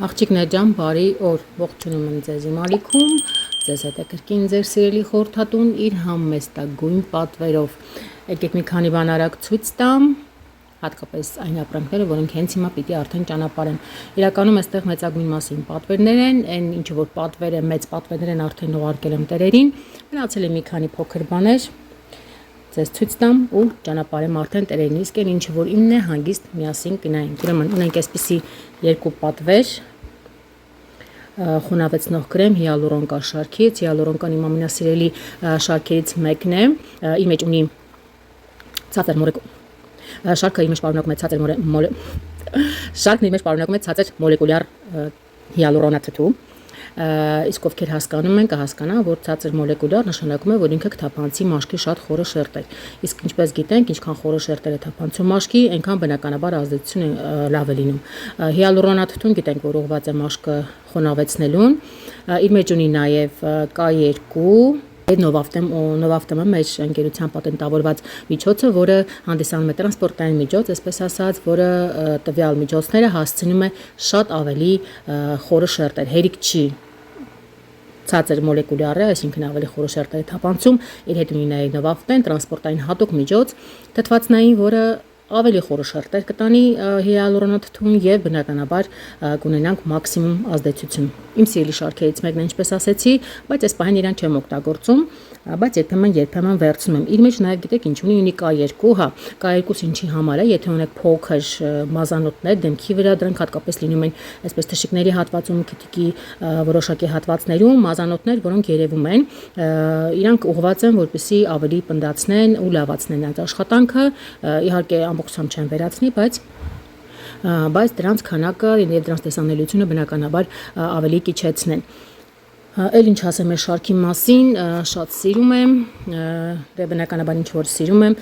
Աղջիկներ ջան, բարի օր, ողջունում եմ ձեզ իմ ալիքում, ձեզ հետ է կրկին ձեր սիրելի խորհրդատուն իր համեստագույն պատվերով։ Եկեք մի քանի բան արագ ցույց տամ, հատկապես այն ապրանքները, որոնք հենց հիմա պիտի արդեն ճանապարհեն։ Իրականում այստեղ մեծագույն մասին պատվերներ են, այն ինչը որ պատվեր է, մեծ պատվերներ են արդեն ուղարկել եմ տերերին, մնացել է մի քանի փոքր բաներ։ Ձեզ ցույց տամ ու ճանապարհեմ արդեն տերերին, իսկ այն ինչը որ իմն է հանգիստ միասին կնայենք։ Ուրեմն ունենք այսպիսի երկու պատվեր, խոնավեցնող կրեմ հիալուրոն կա շարքից, հիալուրոն կան իմ ամենասիրելի շարքերից մեկն է, իր մեջ ունի ցածր շարքը իր մեջ պարունակում է շարքն իր մեջ պարունակում է ցածր մոլեկուլյար հիալուրոնաթթու, իսկ ովքեր հասկանում են կհասկանան, որ ցածր մոլեկուլյար նշանակում է, որ ինքը կթափանցի մաշկի շատ խորը շերտեր, իսկ ինչպես գիտենք, ինչքան խորը շերտեր է թափանցում մաշկի, այնքան բնականաբար ազդեցությունը լավ է լինում։ Հիալուրոնաթթուն գիտենք, որ ուղղված է մաշկը խոնավեցնելուն, իր մեջ ունի նաև K2 Նովավտեմը մեր ընկերության պատենտավորված միջոցը, որը հանդիսանում է տրանսպորտային միջոց, այսպես ասած, որը տվյալ միջոցները հասցնում է շատ ավելի խորը շերտեր, հերիք չի ցածր մոլեկուլյար է, այսինքն ավելի խորը շերտեր է թափանցում, իր հետ ունի նաև նովավտեն, տրանսպորտային հատուկ միջոց, թթվածնային, որը ավելի խորը շերտեր կտանի հիալուրոնաթթուն եւ բնականաբար կունենանք մաքսիմում ազդեցություն։ Իմ սիրելի շարքերից մեկն է, ինչպես ասեցի, բայց այս պահին իրան չեմ օգտագործում, բայց երբեմն վերցնում եմ։ Իր մեջ նաև գիտեք ինչ ունի K2, հա, K2 ինչի համար է, եթե ունեք փոքր մազանոթներ դեմքի վրա, դրանք հատկապես լինում են այսպես թշիկների հատվածում, քթիկի որոշակի հատվածներում, մազանոթներ, որոնք երևում են, իրանք ուղղված են, որպեսզի ավելի պնդացնեն ու լավացնեն այդ աշխատանքը, իհարկե ամբողջությամբ չեն վերացնի, բայց դրանց քանակը եւ դրանց տեսանելիությունը բնականաբար ավելի կիչեցնեն։ Էլ ինչ ասեմ այս շարքի մասին, շատ սիրում եմ, դե բնականաբար ինչ որ սիրում են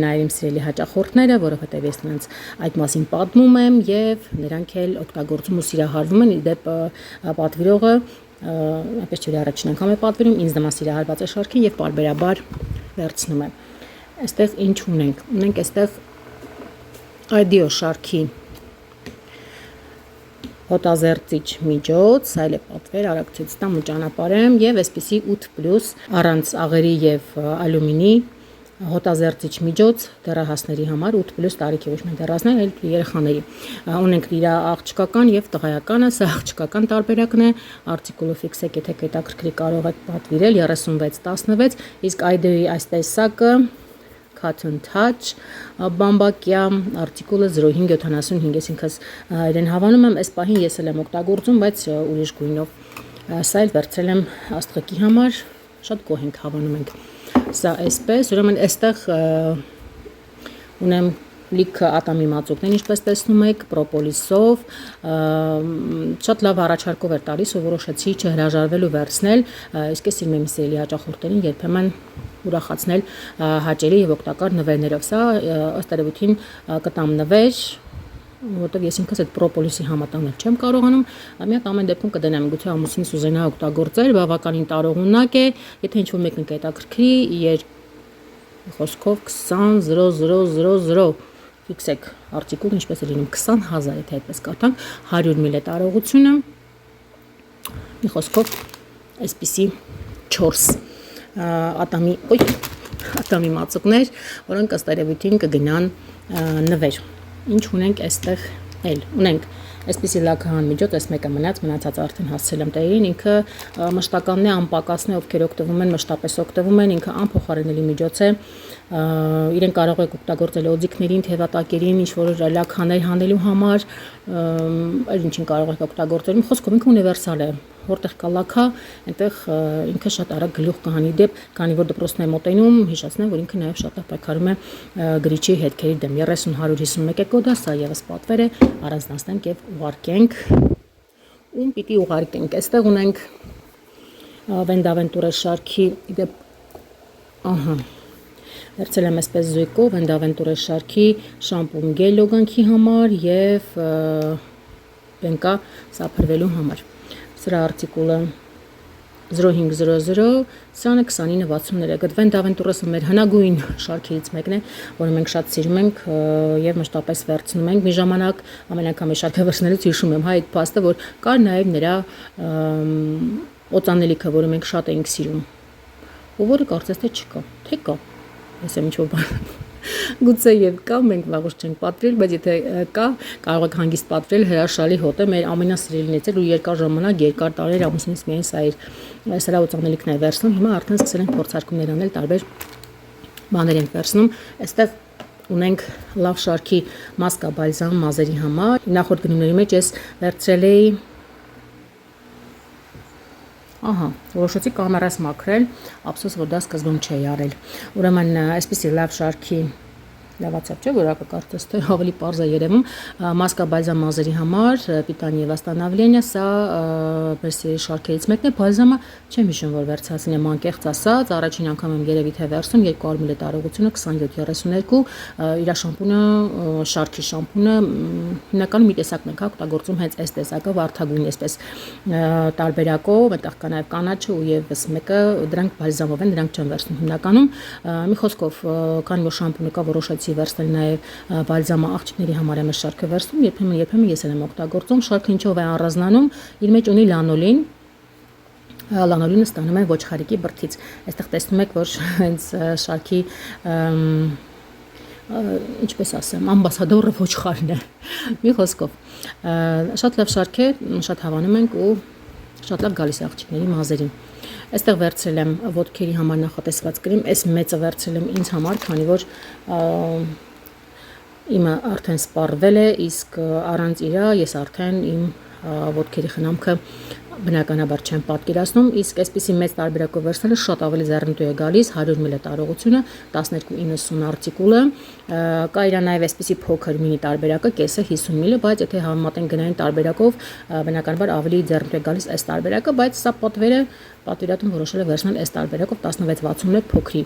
նաև իմ սիրելի հաճախորդները, որովհետև ես նրանց այդ մասին պատմում եմ եւ նրանք էլ օգտագործում ու սիրահարվում են, իդեպ պատվիրողը այնպես չէ առաջին անգամ է պատվիրում, ինձ նման սիրահարված է շարքին եւ պարբերաբար վերցնում եմ։ Այստեղ ինչ ունենք այստեղ Ideal շարքի հոտազերծիչ միջոց, այլ է պատվեր, արագ ցույց տամ ու ճանապարհեմ եւ այսպիսի 8+ առանց աղերի եւ ալյումինի հոտազերծիչ միջոց դեռահասների համար 8+ տարիքի ոչ միայն դեռահասներ, այլ երեխաների։ Ունենք իր աղջկական եւ տղայականը, սա աղջկական տարբերակն է, արտիկուլը ֆիքսեք, եթե հետաքրքրի կարող եք պատվիրել 3616, իսկ Ideal-ի այս տեսակը Cotton Touch բամբակյա արտիկուլը 0575, ես ինքս իրեն հավանում եմ, այս պահին ես էլ եմ օգտագործում, բայց ուրիշ գույնով, սա էլ վերցրել եմ աստղիկի համար, շատ գոհ ենք, հավանում ենք, սա այսպես, ուրեմն այստեղ ունեմ լիքը ատամի մածուկներ, ինչպես տեսնում եք, պրոպոլիսով, շատ լավ առաջարկով էր տալիս ու որոշեցի չհրաժարվել ու վերցնել, իսկ ես իմ սիրելի հաճախորդներին երբեմն ուրախացնել հաճելի եւ օգտակար նվերներով։ Սա ըստ երևույթին կտամ նվեր, որտեղ ես ինքս այդ պրոպոլիսի համատանել չեմ կարողանում, մի հատ ամեն դեպքում կդնեմ, գուցե ամուսինս ուզենա օգտագործել, բավականին տարողունակ է, եթե ինչ-որ մեկն կհետաքրքրի, խոսքով 20000 ֆիքսեք արտիկուլ, ինչպես է լինում 20000, եթե այդպես կարդանք, 100 մլ տարողությունը, մի խոսքով այսպիսի 4 ատամի մածուկներ, որոնք ըստ երևույթին կգնան նվեր։ Ինչ ունենք այստեղ էլ, ունենք այսպիսի լաքահան միջոց, այս մեկը մնացած արդեն հասցել եմ տերերին, ինքը մշտականն է, անպակասն է, ովքեր օգտվում են, մշտապես օգտվում են, ինքը անփոխարինելի միջոց է, իրեն կարող եք օգտագործել օձիքներին, թևատակերին, ինչ-որ լաքաներ հանելու համար, այլ ինչին կարող եք օգտագործել, խոսքով ինքը ունիվերսալ է, որտեղ կա լաքա, այնտեղ ինքը շատ արագ գլուխ կհանի դեպ, քանի որ դպրոցն է մոտենում, հիշեցնեմ, որ ինքը նաև շատ պայքարում է գրիչի հետքերի դեմ, 30-151 է կոդը, սա եւս պատվեր է, առանձնացնենք եւ ուղարկենք, ում պիտի ուղարկենք, այստեղ ունենք Vendaventure շարքի, դեպ, վերցել եմ այսպես զույգով, Vendaventure շարքի շամպուն գել լոգանքի համար եւ բենկա սափրվելու համար, սրա արտիկուլը 0500 202963 Գտվեն Դավենտուրսը մեր հնագույն շարքերից մեկն է, որը մենք շատ սիրում ենք եւ մշտապես վերցնում ենք։ Մի ժամանակ ամեն անգամ շարքը վերցնելուց հիշում եմ այդ փաստը, որ կար նաեւ նրա օծանելիքը, որը մենք շատ էինք սիրում, ու որը կարծես թե չկա, թե կա։ Ես եմ ինչ-որ բան գուցե եւ կա, մենք վաղուց չենք պատվիրել, բայց եթե կա, կարող եք հանգիստ պատվիրել հրաշալի հոտ է, մեր ամենասիրելին էր ու երկար ժամանակ, երկար տարիներ ամուսինս միայն սրա օծանելիքն է վերցնում, հիմա արդեն սկսել ենք փորձարկումներ անել, տարբեր բաներ ենք վերցնում, այստեղ ունենք լավ շարքի մասկա բալզամ մազերի համար, նախորդ գնումների մեջ ես վերցրել էի Ահա, որոշեցի կամերաս մաքրել, ափսոս որ դա սկզբում չէի արել։ Ուրեմն այսպեսի լավ շարքի լավացավ չէ, որակը կարծես թե ավելի պարզ է երևում, մասկա բալզամ մազերի համար, պիտանի եւ վաստանավլենիա, սա բերսի շարքերից մեկն է, բալզամը չեմ հիշում որ վերցածին եմ անկեղծ ասած, առաջին անգամ եմ երևի թե վերցնում 200 մլ տարողությունը 2732, իր շամպունը, շարքի շամպունը հիմնականում մի տեսակն ենք օգտագործում հենց այս տեսակը վարդագույն այսպես տարբերակով, այդտեղ կա նաեւ կանաչը ու եւս մեկը դրանք բալզամով են, դրանք չեմ վերցնում հիմնականում, մի խոսքով քանի որ շամպունը կա որոշեցի վերցնել նաև բալզամը աղջիկների համար եմ շարքը վերցնում, երբեմն ես եմ օգտագործում, շարքը ինչով է առանձնանում, իր մեջ ունի լանոլին, լանոլինը ստանում են ոչխարիկի բրդից, այստեղ տեսնում եք, որ հենց շարքի ինչպես ասեմ, ամբասադորը ոչխարն է, մի խոսքով, շատ լավ շարք է, շատ հավանում ենք ու շատ լավ գալիս է աղջիկների մազերին, այստեղ վերցրել եմ ոտքերի համար նախատեսված կրեմ, այս մեծը վերցրել եմ ինձ համար, քանի որ իմը արդեն սպառվել է, իսկ առանց իրա ես արդեն իմ ոտքերի խնամքը բնականաբար չեմ պատկերացնում, իսկ այսպիսի մեծ տարբերակով վերցնելը շատ ավելի ձեռնտու է գալիս, 100 մլ տարողությունը, 1290 արտիկուլը, կա իրա նաև այսպիսի փոքր մինի տարբերակը, կեսը 50 մլ, բայց եթե համեմատենք գնային տարբերակով, բնականաբար ավելի ձեռնտու է գալիս այս տարբերակը, բայց սա պատվիրատուն որոշել է վերցնել այս տարբերակով 1661 փոքրի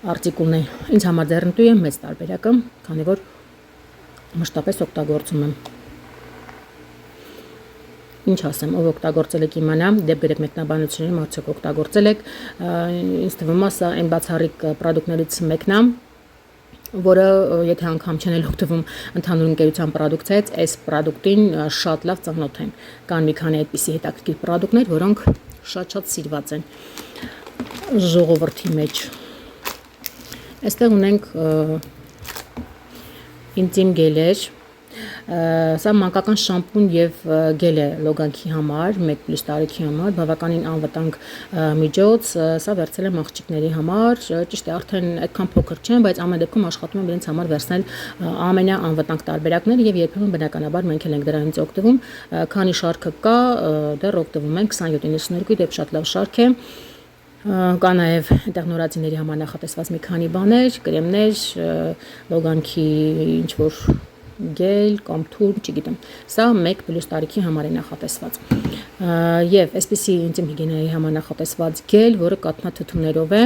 արտիկուլն է, ինձ համար ձեռնտու է մեծ տարբերակը, քանի որ մշտապես օգտագործում եմ։ Ինչ ասեմ, ով օգտագործել եք իմանա, դեպ գրեք մեկնաբանություններում արդյոք օգտագործել եք, ինձ թվում է սա այն բացառիկ պրոդուկտներից մեկն է, որը եթե անգամ չեն օգտվում ընդհանուր ընկերության պրոդուկցիայից, այս պրոդուկտին շատ լավ ծանոթ են։ Կան մի քանի այդպիսի հետաքրքիր պրոդուկտներ, որոնք շատ սիրված են ժողովրդի մեջ։ Այստեղ ունենք ինտիմ գելեր, սա մանկական շամպուն եւ գել է լոգանքի համար, 1+ տարիքի համար, բավականին անվտանգ միջոց, սա վերցել եմ աղջիկների համար, ճիշտ է, արդեն այդքան փոքր չեն, բայց ամեն դեպքում աշխատում եմ իրենց համար վերցնել ամենաանվտանգ տարբերակները եւ երբեմն բնականաբար մենք ենք դրանից օգտվում, քանի շարքը կա, դեռ օգտվում ենք 2792 դեպ շատ լավ շարք է։ Կա նաև այնտեղ նորածինների համար նախատեսված մի քանի բաներ, կրեմներ, լոգանքի ինչ-որ գել կամ թուրմ, չգիտեմ, սա 1+ տարիքի համար է նախատեսված եւ այսպիսի ինտիմ հիգիենայի համար նախատեսված գել, որը կաթնաթթուներով է,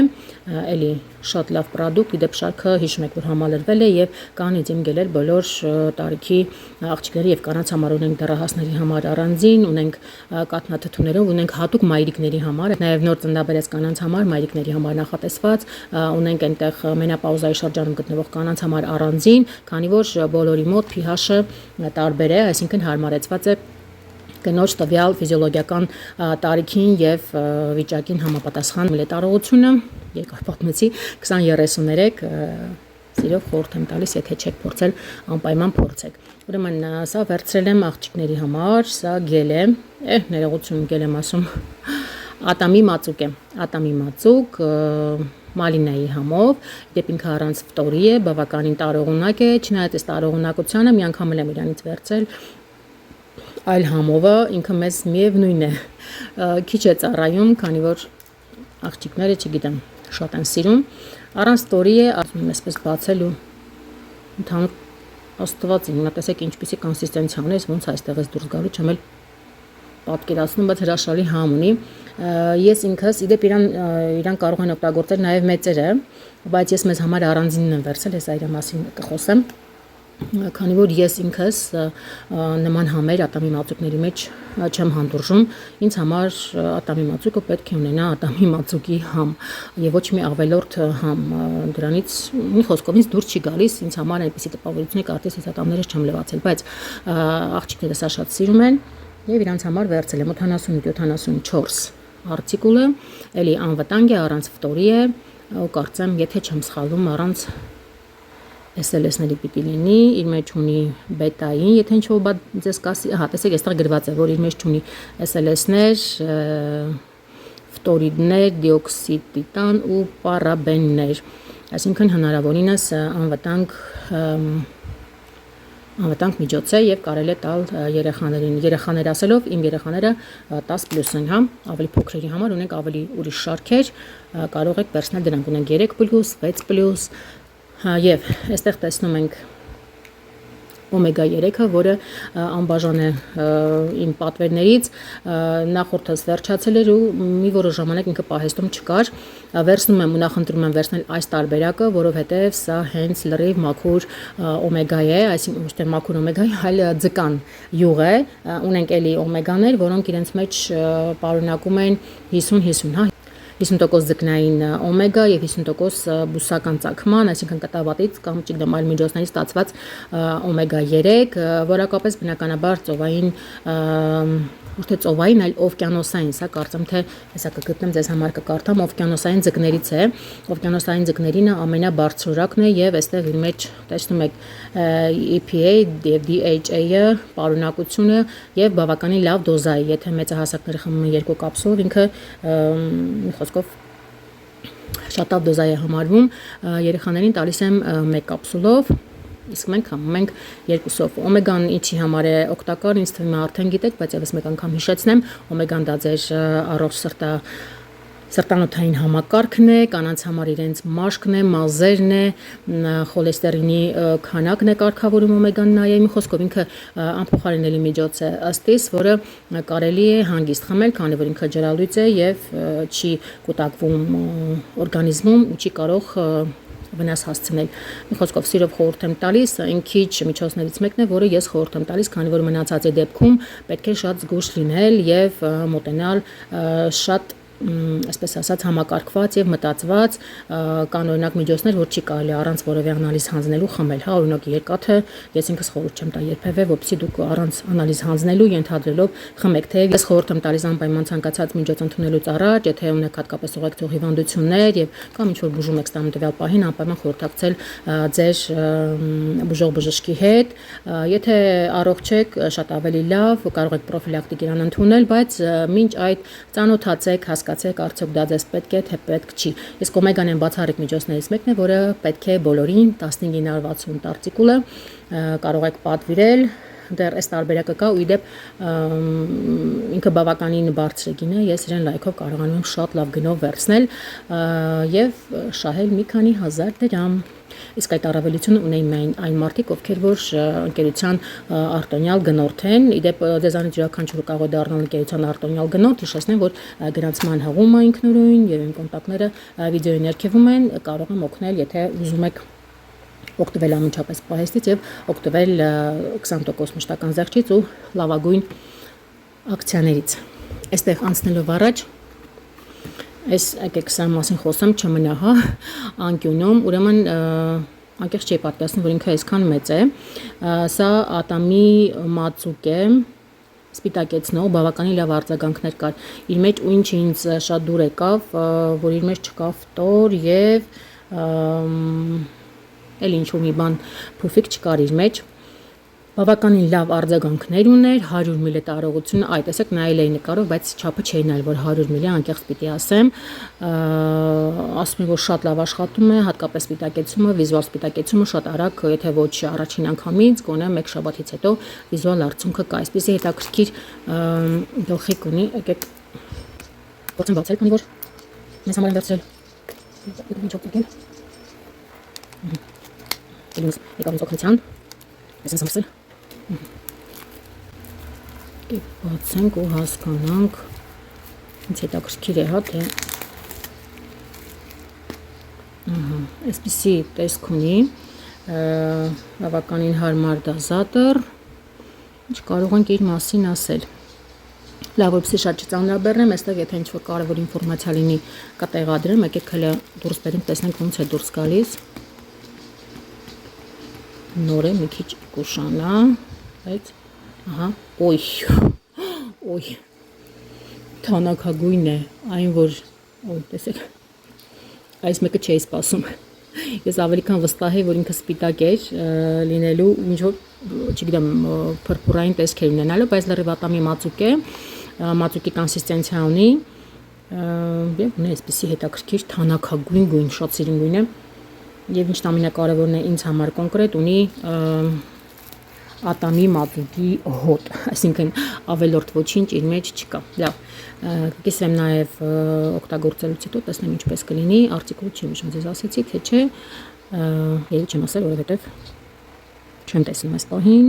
էլի շատ լավ պրոդուկտ, իդեպ շարքը հիշում եք, որ համալրվել է եւ կան ինտիմ գելեր բոլոր տարիքի աղջիկների եւ կանանց համար, ունենք դեռահասների համար առանձին, ունենք կաթնաթթուներով, ունենք հատուկ մայրիկների համար, նաեւ նոր ծննդաբերած կանանց համար, մայրիկների համար նախատեսված, ունենք այնտեղ մենոպաուզայի շրջանում գտնվող կանանց համար առանձին, քանի որ բոլորի մոտ pH-ը տարբեր է, այսինքն հարմարեցված է կնոջ տվյալ ֆիզիոլոգիական տարիքին եւ վիճակին համապատասխան մլետարողությունը, երկար պատմեցի 2033 սիրով խորհուրդ եմ տալիս, եթե չեք փորձել, անպայման փորձեք։ Ուրեմն սա վերցրել եմ աղջիկների համար, սա գել է, ներողություն գել եմ ասում, ատամի մածուկ է, ատամի մածուկ մալինայի համով, դեպ ինքը առանց ֆտորի է, բավականին տարողունակ է, չնայած այս տարողունակությանը մի անգամ եմ իրանից վերցրել այլ համովը, ինքը մեզ միևնույն է, քիչ է ծառայում, քանի որ աղջիկները, չգիտեմ, շատ են սիրում, առանց ֆտորի է, ասում եմ այսպես բացել ու ընդհանուր աստված իմ, տեսեք ինչպիսի կոնսիստենցիա ունի, ոնց այստեղից դուրս գալու չեմ էլ պատկերացնում, բայց հրաշալի համ ունի, ես ինքս, իդեպ իրան կարող են օգտագործել նաև մեծերը, բայց ես մեզ համար առանձինն եմ վերցել, ես այրա մասին կխոսեմ, Քանի որ ես ինքս նման համեր ատամի մածուկների մեջ չեմ հանդուրժում, ինձ համար ատամի մածուկը պետք է ունենա ատամի մածուկի համ եւ ոչ մի ավելորդ համ, դրանից մի խոսքով ինձ դուրս չի գալիս, ինձ համար այնպեսի տպավորություն է, կարծես ես ատամներս չեմ լվացել, բայց աղջիկները սա շատ սիրում են եւ իրանց համար վերցել եմ 80-74 արտիկուլը, էլի անվտանգ է, առանց ֆտորի է, ու կարծեմ, եթե չեմ սխալվում, առանց SLS-ների պիտի լինի, իր մեջ ունի բետային, եթե ինչ-որ բա ձեզ կասի, տեսեք, այստեղ գրված է, որ իր մեջ ունի SLS-ներ, ֆտորիդներ, դիոքսիդ տիտան ու պարաբեններ, այսինքն հնարավորինս անվտանգ միջոց է եւ կարելի է տալ երեխաներին։ Երեխաներ ասելով, իմ երեխաները 10+ են, հա, ավելի փոքրերի համար ունենք ավելի ուրիշ շարքեր, կարող եք վերցնել դրանք, ունենք 3+, 6+, եւ այստեղ տեսնում ենք օմեգա 3-ը, որը անբաժան է իմ պատվերներից, նախորդս վերջացել էր ու մի որոշ ժամանակ ինքը պահեստում չկար, վերցնում եմ ու նախընտրում եմ վերցնել այս տարբերակը, որովհետև սա հենց լրիվ մաքուր օմեգա է, այսինքն ոչ թե մաքուր օմեգա, այլ ձկան յուղ է, ունենք էլի օմեգաներ, որոնք իրենց մեջ պարունակում են 50-50, հա, 50% ձկնային օմեգա եւ 50% բուսական ծագման, այսինքն կտավատից կամ չգիտեմ այլ միջոցներից ստացված օմեգա 3, որակապես բնականաբար ծովային, ոչ թե ծովային, այլ օվկիանոսային, սա կարծեմ թե հեսա կգտնեմ ձեզ համար կկարդամ, օվկիանոսային ձկներից է, օվկիանոսային ձկներինը ամենաբարձրորակն է եւ այստեղ իր մեջ տեսնում եք EPA եւ DHA-ը պարունակությունը եւ բավականին լավ դոզա է, եթե մեծահասակները խմում են 2 կապսուլ, ինքը մի խոսքով շատ լավ դոզա է համարվում, երեխաներին տալիս եմ 1 կապսուլով, իսկ մենք խմում ենք 2-ով։ Օմեգան ինչի համար է օգտակար, ինձ թվում է արդեն գիտեք, բայց եւս մեկ անգամ հիշեցնեմ, օմեգան դա ձեր առողջ սրտանոթային համակարգն է, կանանց համար իրենց մաշկն է, մազերն է, խոլեստերինի քանակն է կարգավորում օմեգան նաեւ, մի խոսքով ինքը անփոխարինելի միջոց է ըստ իս, որը կարելի է հանգիստ խմել, քանի որ ինքը ջրալույծ է եւ չի կուտակվում օրգանիզմում ու չի կարող վնաս հասցնել։ Մի խոսքով սիրով խորհուրդ եմ տալիս, այն քիչ միջոցներից մեկն է, որը ես խորհուրդ եմ տալիս, քանի որ մնացածի դեպքում պետք է շատ զգույշ լինել եւ մոտենալ շատ այսպես ասած համակարգված եւ մտածված կան օրինակ միջոցներ, որ չի կարելի առանց որևէ անալիզ հանձնելու խմել, հա, օրինակ երկաթը ես ինքս խորհուրդ չեմ տա երբևէ, որպեսզի դուք առանց անալիզ հանձնելու ենթադրելով խմեք, թե ես խորհուրդ եմ տալիս անպայման ցանկացած միջոց ընդունելուց առաջ, եթե ունեք հատկապես ուղեկցող հիվանդություններ եւ կամ ինչ որ բուժում եք ստանում տվյալ պահին, անպայման խորհրդակցել ձեր բուժող բժշկի հետ, եթե առողջ եք, շատ ավելի լավ, կարող եք պրոֆիլակտիկ իրան ընդունել, բայց մինչ այդ ծանոթացեք, հասկացեք, արդյոք դա ձեզ պետք է, թե պետք չի։ Իսկ օմեգան են բացառիկ միջոցներից մեկն է, որը պետք է բոլորին 15960 արտիկուլը կարող եք պատվիրել, դեռ այս տարբերակը կա ու իդեպ ինքը բավականին բարձր է գինը, ես իրեն լայքով կարողանում եմ շատ լավ գնով վերցնել եւ շահել մի քանի հազար դրամ։ Իսկ այդ առավելությունը ունեն միայն այն մարդիկ, ովքեր որ ընկերության արտոնյալ գնորդ են, իդեպ ձեզանից յուրաքանչյուրը կարող է դառնալ ընկերության արտոնյալ գնորդ, հիշեցնեմ, որ գրանցման հղումը ինքնուրույն եւ իմ կոնտակտները վիդեոյի ներքևում են, կարող եմ օգնել, եթե ուզում եք օգտվել անմիջապես պահեստից եւ օգտվել 20% մշտական զեղչից ու լավագույն ակցիաներից։ Այստեղ անցնելով առաջ այս եկեք սա մասին խոսեմ չմնա, հա, անկյունում, ուրեմն անկեղծ չի պատկասնում, որ ինքը այսքան մեծ է, սա ատամի մածուկ է, սպիտակեցնող, բավականին լավ արձագանքներ կար իր մեջ ու ինչ ինձ շատ դուր եկավ, որ իր մեջ չկա ֆտոր եւ էլ ինչ-որ մի բան փոփիկ չկար իր մեջ, բավականին լավ արձագանքներ ուներ, 100 մլ տարողություն, այ տեսեք նայել էի նկարով, բայց չափը չէի նայել, որ 100 մլ անկեղծ պիտի ասեմ, ասում եմ, որ շատ լավ աշխատում է, հատկապես սպիտակեցումը, վիզուալ սպիտակեցումը շատ արագ, եթե ոչ առաջին անգամից, գոնե մեկ շաբաթից հետո վիզուալ արդյունքը կա, այսպեսի հետաքրքիր գլխիկ ունի, եկեք փորձեմ բացել, քանի որ մեզ համար են վերցրել եկավ ինձ օգնության, ես եմ սամսել, բացենք ու հասկանանք, ինձ հետաքրքիր է, հա, թե այսպիսի տեսք ունի, բավականին հարմար դոզատոր, ինչ կարող ենք իր մասին ասել։ Լավ, որպեսզի շատ չծանրաբեռնեմ, այստեղ եթե ինչ-որ կարևոր ինֆորմացիա լինի կտեղադրեմ, եկեք հələ դուրս բերենք, տեսնենք ոնց է դուրս գալիս։ Նոր է, մի քիչ կուշանա, բայց ահա, օй, թանաքագույն է, այն որ, տեսեք, այս մեկը չէի սպասում, ես ավելի քան վստահ եմ, որ ինքը սպիտակ էր լինելու, ինչ-որ, չգիտեմ, փրփուրային տեսք էր ունենալու, բայց լրիվ ատամի մածուկ է, մածուկի կոնսիստենցիա ունի, և ունի այսպիսի հետաքրքիր թանաքագույն գույն, շատ սիրուն գույն է, և ինչն ամենակարևորն է ինձ համար կոնկրետ ունի ատամի մածուկի հոտ, այսինքն ավելորդ ոչինչ իր մեջ չկա։ Լավ, կիսեմ նաև օգտագործելուց հետո տեսնեմ ինչպես կլինի, արտիկուլը չի նշում, ձեզ ասեցի, թե չէ, երևի չեմ ասել, որովհետև չեմ տեսնում այս պահին։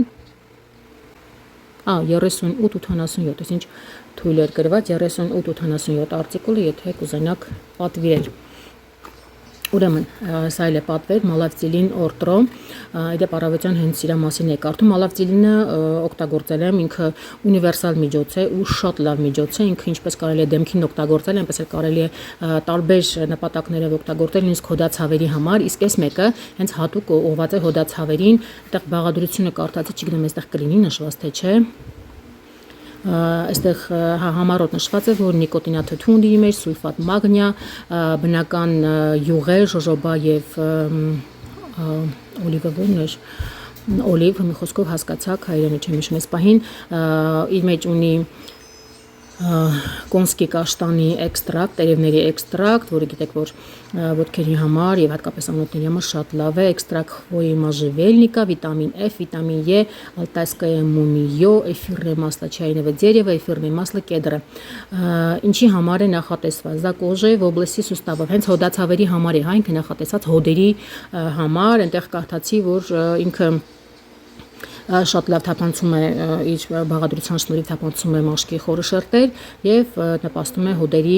38-87, այսինչ թույլ էր գրված 38-87 արտիկուլը, եթե կուզենաք պատվիրել։ Ուրեմն, սա էլ է պատվեր, մալավծիլին օրտրո, իդեպ առավոտյան հենց իրա մասին է կարդում, մալավծիլինը օգտագործել եմ, ինքը ունիվերսալ միջոց է ու շատ լավ միջոց է, ինքը ինչպես կարելի է դեմքին օգտագործել, այնպես էլ կարելի է տարբեր նպատակներով օգտագործել, նույնիսկ հոդացավերի համար, իսկ այս մեկը հենց հատուկ ուղղված է հոդացավերին, այդտեղ բաղադրությունը կարդացի, չգիտեմ այստեղ կլինի նշված թե չէ։ Այստեղ համառոտ նշված է, որ նիկոտինաթթու ունի մեջ, սուլֆատ մագնիա, բնական յուղեր, ժոժոբա և օլիվը որն էր, օլիվ, մի խոսքով հասկացաք, հայերենը չեմ հիշում այս պահին, իր մեջ ունի կոնսկի կաշտանի էքստրակտ, տերևների էքստրակտ, որը գիտեք, որ ոտքերի համար և հատկապես անոթների համար շատ լավ է, էքստրակտ խոյի մաժվելնիկա, վիտամին F, վիտամին E, ալտայսկայե մումիյո, էֆիրնե մասլա չայինևը ձերևը, էֆիրնե մասլը կեդրը։ Ինչի համար է նախատեսված, դա կոժե ոբլեսի սուստավով, հենց հոդացավերի համար է, հա, ինքը նախատեսած հոդերի համար, այնտեղ կարդացի, որ ինքը շատ լավ թափանցում է իր բաղադրության շնորհիվ թափանցում է մաշկի խորը շերտեր և նպաստում է հոդերի,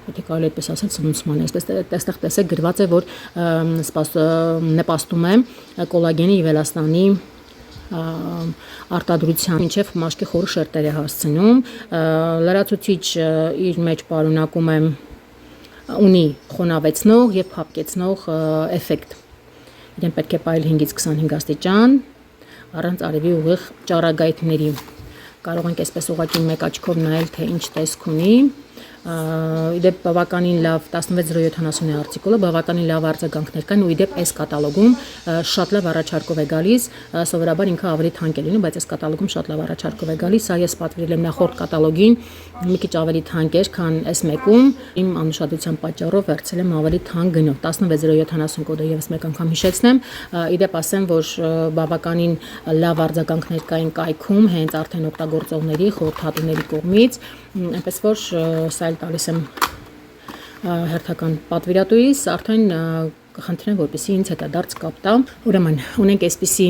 եթե կարելի այդպես ասել, սնուցման, այսպես այստեղ տեսեք գրված է, որ նպաստում է կոլագենի և էլաստանի արտադրության, մինչև մաշկի խորը շերտեր է հասցնում, լրացուցիչ իր մեջ պարունակում է, ունի խոնավեցնող և փափկեցնող էֆեկտ։ Իրեն պետք է պահել 5-ից 25 աստիճան, առանց արևի ուղիղ ճառագայթների։ Կարող ենք այսպես ուղղակի մեկ աչքով նայել, թե ինչ տեսք ունի։ Իդեպ բավականին լավ 16-70 է արտիկուլը, բավականին լավ արձագանքներ կան ու իդեպ այս կատալոգում շատ լավ առաջարկով է գալիս, սովորաբար ինքը ավելի թանկ է լինում, բայց այս կատալոգում շատ լավ առաջարկով է գալիս, սա ես պատվիրել եմ նախորդ կատալոգին, մի քիչ ավելի թանկ էր, քան այս մեկում, իմ անուշադրության պատճառով վերցրել եմ ավելի թանկ գնով, 16-70 կոդը եւս մեկ անգամ հիշեցնեմ, իդեպ ասեմ, որ բավականին լավ արձագանքներ կային կայքում, հենց արդեն օգտագործողների, խորհրդատուների կողմից, այնպես որ սա էլ տալիս եմ հերթական պատվիրատուից, արդեն կխնդրեմ, որպեսզի ինձ հետադարձ կապ տա։ Ուրեմն, ունենք այսպիսի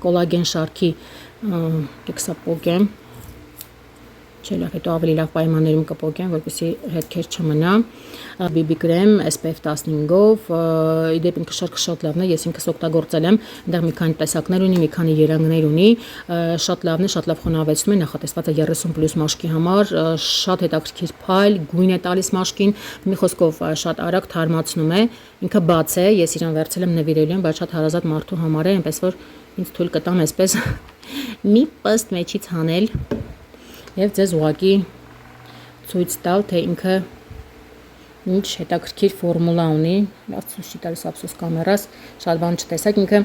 կոլագեն շարքի կեքսապոգեմ, չէ լավ, հետո ավելի լավ պայմաններում կպոգեմ, որպեսզի հետքեր չմնա, BB կրեմ SPF 15-ով, իդեպ ինքը շարքը շատ լավն է, ես ինքս օգտագործել եմ, այնտեղ մի քանի տեսակներ ունի, մի քանի երանգներ ունի, շատ լավն է, շատ լավ խոնավեցնում է, նախատեսված է 30+ մաշկի համար, շատ հետաքրքիր փայլ, գույն է տալիս մաշկին, մի խոսքով շատ արագ թարմացնում է, ինքը բաց է, ես իրան վերցրել եմ նվիրելու եմ, բայց շատ հարազատ մարդու համար է, այնպես որ ինձ թույլ կտան այսպես մի պստ մեջից հանել և ձեզ ուղղակի ցույց տալ, թե ինքը ինչ հետաքրքիր ֆորմուլա ունի, լավ ցույց չի տալիս ափսոս կամերաս, շատ բան չտեսակ, ինքը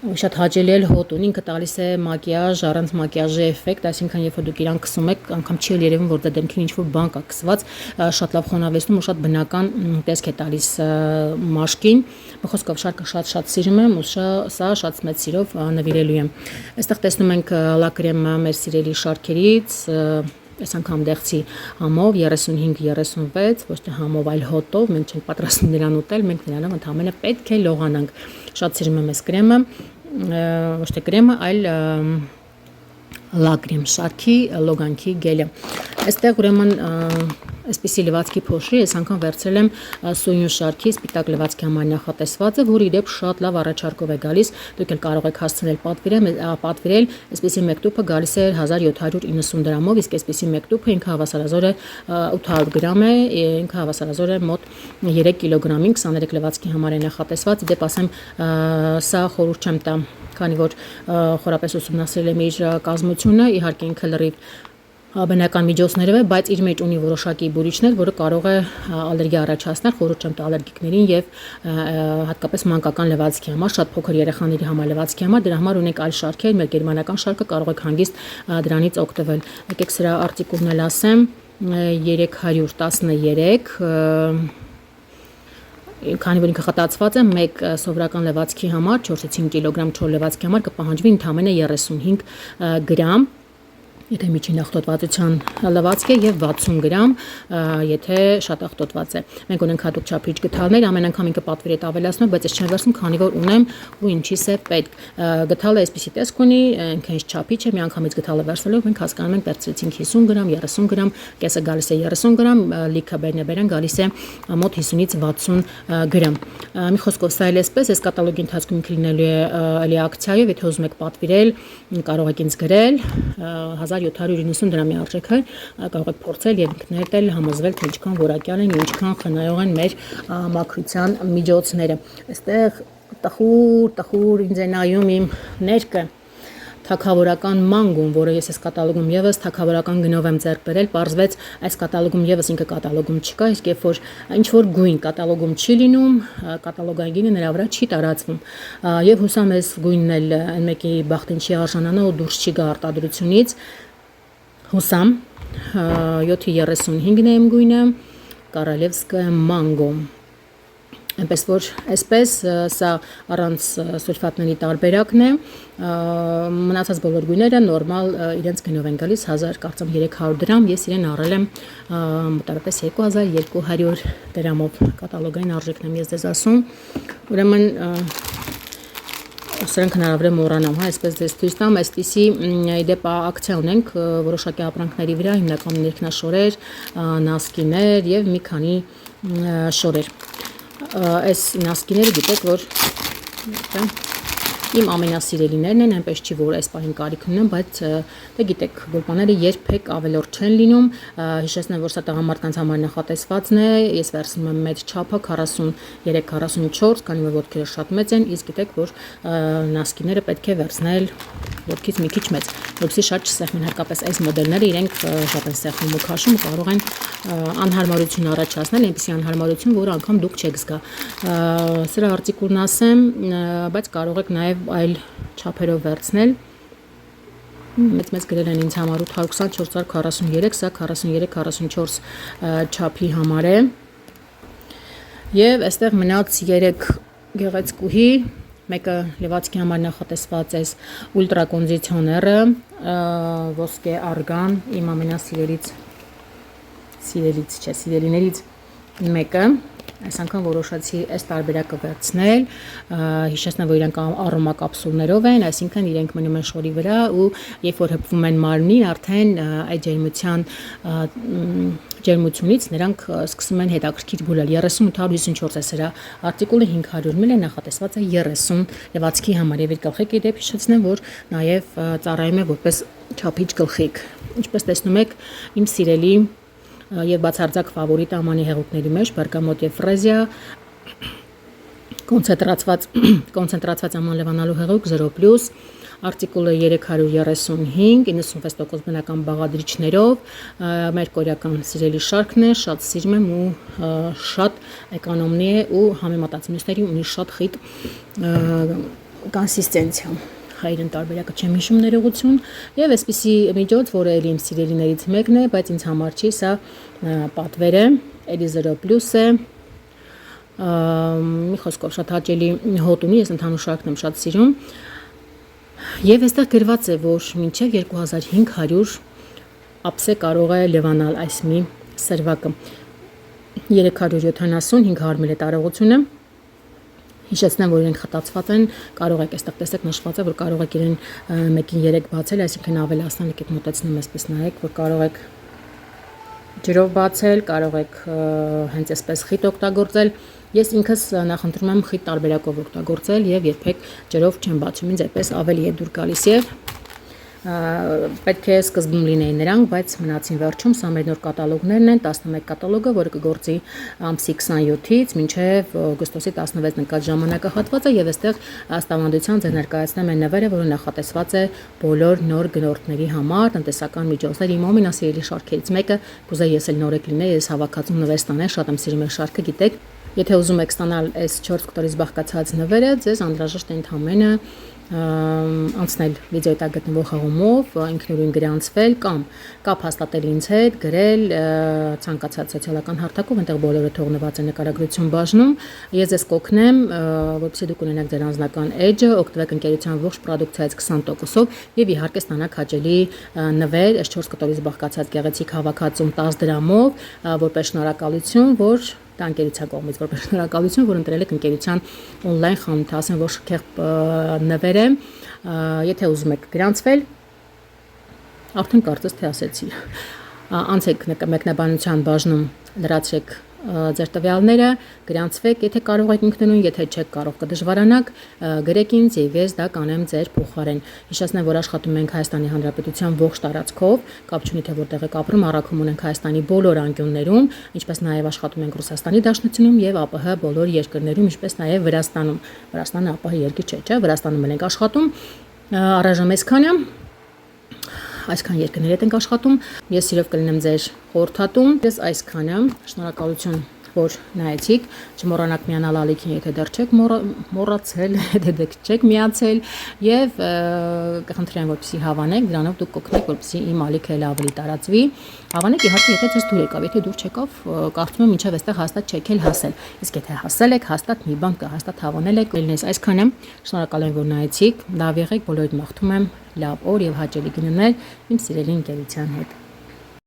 շատ հաճելի էլ հոտ ունի, ինքը տալիս է մակիաժ, առանց մակիաժի էֆեկտ, այսինքն երբ դուք իրան քսում եք, անգամ չի երևում, որ դա դեմքին ինչ-որ բան կա քսված, շատ լավ խոնավեցնում ու շատ բնական տեսք է տալիս մաշկին, բխոսքով շարքը շատ սիրում եմ ու սա շատ մեծ սիրով նվիրելու եմ։ Այստեղ տեսնում ենք լակրեմը մեր սիրելի շարքերից, այս անգամ դեղցի համով 35-36, ոչ թե համով, այլ հոտով, մենք չենք պատրաստում նրան ուտել, մենք նրանով ընդհանրապես պետք է լողանանք։ Շատ սիրում եմ այս կրեմը, ոչ թե կրեմը, այլ լակրեմ շարքի լոգանքի գելը։ Այստեղ ուրեմն այսպիսի լվացքի փոշի ես անգամ վերցրել եմ սույնյու շարքի սպիտակ լվացքի համար նախատեսվածը, որը իդեպ շատ լավ առաջարկով է գալիս։ Դուք էլ կարող եք հասցնել պատվիրել, այսպիսի մեկ տուփը գալիս է 1790 դրամով, իսկ այսպիսի մեկ տուփը ինքը հավասարազոր է 800 գրամ է, ինքը հավասարազոր է մոտ 3 կիլոգրամին, 23 լվացքի համար է նախատեսված։ Իդեպ ասեմ, սա խորհուրդ չեմ տա, քանի որ խորապես ուսումնասիրել եմ իր կազմությունը, իհարկե ինքը լրիվ բնական միջոցներով է, բայց իր մեջ ունի որոշակի բուրիչներ, որը կարող է ալերգիա առաջացնել, խորհուրդ չեմ տա ալերգիկներին եւ հատկապես մանկական լվացքի համար, շատ փոքր երեխաների համար լվացքի համար, դրա համար ունենք այլ շարքեր, մեր գերմանական շարքը կարող եք հանգիստ դրանից օգտվել։ Եկեք սրա արտիկուլն էլ ասեմ, 313 քանի որ ինքը խտացված է, մեկ սովորական լվացքի համար 4-5 կիլոգրամ չոր լվացքի համար կպահանջվի ընդամենը 35 գրամ, եթե միջին աղտոտվածության լվացք է եւ 60 գրամ, եթե շատ աղտոտված է։ Մենք ունենք հատուկ չափիչ գդալներ, ամեն անգամ ինքը պատվիր է ավելացնում, բայց ես չեմ վերցնում, քանի որ ունեմ ու ինչիս է պետք։ Գդալը այսպեսի տեսք ունի, ինքը ինչ չափիչ է, մի անգամից գդալը վերցնելով մենք հասկանում ենք վերցրեցինք 50 գրամ, 30 գրամ, կեսը գալիս է 30 գրամ, լիքը բերնաբերան գալիս է մոտ 50-ից 60 գրամ։ Մի խոսքով սա էլ էսպես, այս կատալոգի ընթացքում ինքը լինելու է էլի ակցիայով, եթե ուզում եք պատվիրել, կարող եք ինձ գրել 1790 դրամի արժեք է, կարող եք փորձել եւ ինքներդ էլ համոզվել, թե ինչքան որակյալ են, ինչքան խնայող են մեր մաքրության միջոցները։ Այստեղ տխուր ինձ է նայում իմ ներկը թագավորական մանգուն, որը ես այս կատալոգում եւս թագավորական գնով եմ ձեռք բերել, պարզվեց այս կատալոգում եւս ինքը կատալոգում չկա, իսկ երբ որ ինչ որ գույն կատալոգում չի լինում, կատալոգային գինը նրա վրա չի տարածվում։ Եվ հուսամ այս գույնն էլ այն մեկի բախտին չի արժանանա ու դուրս չի գա արտադրությունից։ Հուսամ 735-ն է իմ գույնը, Կարալևսկա մանգո։ Այնպես որ այսպես սա առանց սուլֆատների տարբերակն է, մնացած բոլոր գույները նորմալ իրենց գնով են գալիս 1000 կարծեմ 300 դրամ, ես իրեն առել եմ մոտավորապես 2200 դրամով, կատալոգային արժեքն եմ ես ձեզ ասում, ուրեմն սրանք հնարավոր է մոռանամ, այսպես դες ցույց տամ, այսպիսի իդեպ ակցիա ունենք որոշակի ապրանքների վրա, հիմնականում ներքնաշորեր, նասկիներ եւ մի քանի շորեր։ Այս նասկիները գիտեք, որ իմ ամենասիրելիներն են, այնպես չի, որ այս պահին կարիք ունեմ, բայց դե գիտեք, որ բաները երբեք ավելորդ չեն լինում, հիշեցնեմ, որ սա տղամարդկանց համար նախատեսվածն է, ես վերցնում եմ մեծ չափը 43-44, քանի որ ոտքերը շատ մեծ են, իսկ գիտեք, որ նասկիները պետք է վերցնել ոտքից մի քիչ մեծ, որպեսզի շատ չսեղմեն, հատկապես այս մոդելները իրենք շատ են սեղմում ու քաշում, կարող են անհարմարություն առաջացնել, այնպիսի անհարմարություն, որը անգամ դուք չեք զգա։ Սրա արտիկուլն ասեմ, բայց կարող եք նաև այլ չափերով վերցնել։ Մեծ գրել են ինձ համար 820-443, սա 43-44 չափի համար է։ Եվ այստեղ մնաց 3 գեղեցկուհի, մեկը լվացքի համար նախատեսված է ուլտրակոնդիցիոները, ոսկե արգան, իմ ամենասիրելիներից մեկը, այս անգամ որոշացի այս տարբերակը վերցնել, հիշեցնեմ, որ իրենք արոմակապսուլներով են, այսինքն իրենք մնում են շորի վրա ու երբ որ հպվում են մարմնին, արդեն այդ ջերմությունից նրանք սկսում են հետաքրքիր բուլել։ 3854 է սրա արտիկուլը, 500 մլ է, նախատեսված է 30 լվացքի համար եւ իր գլխիկի դեպ հիշեցնեմ, որ նաեւ ծառայում է որպես չափիչ գլխիկ։ Ինչպես տեսնում եք, իմ սիրելի եւ բացարձակ ֆավորիտ ամանի հեղուկների մեջ բերգամոտ եւ ֆրեզիա կոնցենտրացված աման լևանալու հեղուկ 0+, արտիկուլը 335, 96% բնական բաղադրիչներով, մեր կորեական սիրելի շարքն է, շատ սիրում եմ ու շատ էկոնոմնի է ու համեմատած մյուսների ունի շատ խիտ կոնսիստենցիա։ Հայրեն տարբերակը չեմ հիշում ներողություն եւ այսպիսի միջոց, որը էլի իմ սիրելիներից մեկն է, բայց ինձ համար չի, սա պատվեր է, էլի 0+ է, մի խոսքով շատ հաճելի հոտ ունի, ես ընդհանուր շարքն եմ շատ սիրում եւ այստեղ գրված է, որ մինչեւ 2500 ափսե կարող է լևանալ այս մի սրվակը, 370-500 մլ տարողությունը։ Հիշեցնեմ, որ իրենք խտացված են, կարող եք այստեղ տեսեք նշված է, որ կարող եք իրեն 1-ին 3 բացել, այսինքն ավելացնել, եկեք մոտեցնում այսպես նայեք, որ կարող եք ջրով բացել, կարող եք հենց այսպես խիտ օգտագործել։ Ես ինքս նախընտրում եմ խիտ տարբերակով օգտագործել եւ երբեք ջրով չեմ բացում, ինձ այդպես ավելի է դուր գալիս եւ պետք է սկզբում լինեին նրանք, բայց մնացին վերջում։ Սա մեր նոր կատալոգներն են, 11 կատալոգը, որը կգործի ամսի 27-ից մինչև օգոստոսի 16 նկատ ժամանակահատվածը եւ այստեղ ստավանդության ձեր ներկայացնեմ այն նվերը, որը նախատեսված է բոլոր նոր գնորդների համար, տնտեսական միջոցներ։ Իմ ամենասիրելի շարքերից մեկը, կուզեի ես էլ նորեկ լինեի, ես հավաքածու նվեր ստանալ, շատ եմ սիրում այս շարքը, գիտեք։ Եթե ուզում եք ստանալ այս 4 կտորից բաղկացած նվերը, ձեզ անհրաժեշտ է ընդամենը անցնել վիդեոյի տակ գտնվող հղումով, ինքնուրույն գրանցվել կամ կապ հաստատել ինձ հետ, գրել ցանկացած սոցիալական հարթակով, այնտեղ բոլորը թողնված է նկարագրություն բաժնում։ Ես ձեզ կօգնեմ, որպեսզի դուք ունենաք ձեր անձնական edge-ը, օգտվեք ընկերության ողջ պրոդուկցիայից 20%-ով եւ իհարկե ստանաք հաճելի նվեր, այս 4 կտորից բաղկացած գեղեցիկ հավաքածուն 10 դրամով, որպես շնորհակալություն, որ դա ընկերության կողմից որպես շնորհակալություն, որ ընտրել եք ընկերության on-line խանութը, ասեմ, որ շքեղ նվեր է։ Եթե ուզում եք գրանցվել, արդեն կարծես թե ասեցի։ Անցեք մեկնաբանության բաժնում լրացրեք ձեր տվյալները, գրանցվեք, եթե կարող եք ինքնուրույն, եթե չեք կարող կդժվարանաք, գրեք ինձ եւ ես դա կանեմ ձեր փոխարեն։ Հիշեցնեմ, որ աշխատում ենք Հայաստանի Հանրապետության ողջ տարածքով, կապ չունի թե որտեղ եք ապրում, առաքում ունենք Հայաստանի բոլոր անկյուններում, ինչպես նաեւ աշխատում ենք Ռուսաստանի Դաշնությունում եւ ԱՊՀ բոլոր երկրներում, ինչպես նաեւ Վրաստանում։ Վրաստանը ԱՊՀ երկիր չէ, Վրաստանում ենք աշխատում, առայժմ այսքան երկրներ հետ ենք աշխատում։ Ես սիրով կլինեմ ձեր խորհրդատուն։ Ես այսքանը, շնորհակալություն, որ նայեցիք, չմոռանաք միանալ ալիքին, եթե դեռ չեք մոռացել, եթե դեռ չեք միացել եւ կխնդրեմ, որպեսզի հավանեք, դրանով դուք կօգնեք, որպեսզի իմ ալիքը էլ ավելի տարածվի։ Հավանեք, իհարկե, եթե ձեզ դուր եկավ, եթե դուր չեկավ, կարծում եմ մինչև այստեղ հաստատ չեք էլ հասել։ Իսկ եթե հասել եք, հաստատ մի բան կա, հաստատ հավանել եք։ Լինես այսքանը, շնորհակալ եմ, որ նայեցիք, լավ եղեք, բոլորիդ մաղթում եմ լավ օր եւ հաճելի գնումներ իմ սիրելի ընկերության հետ։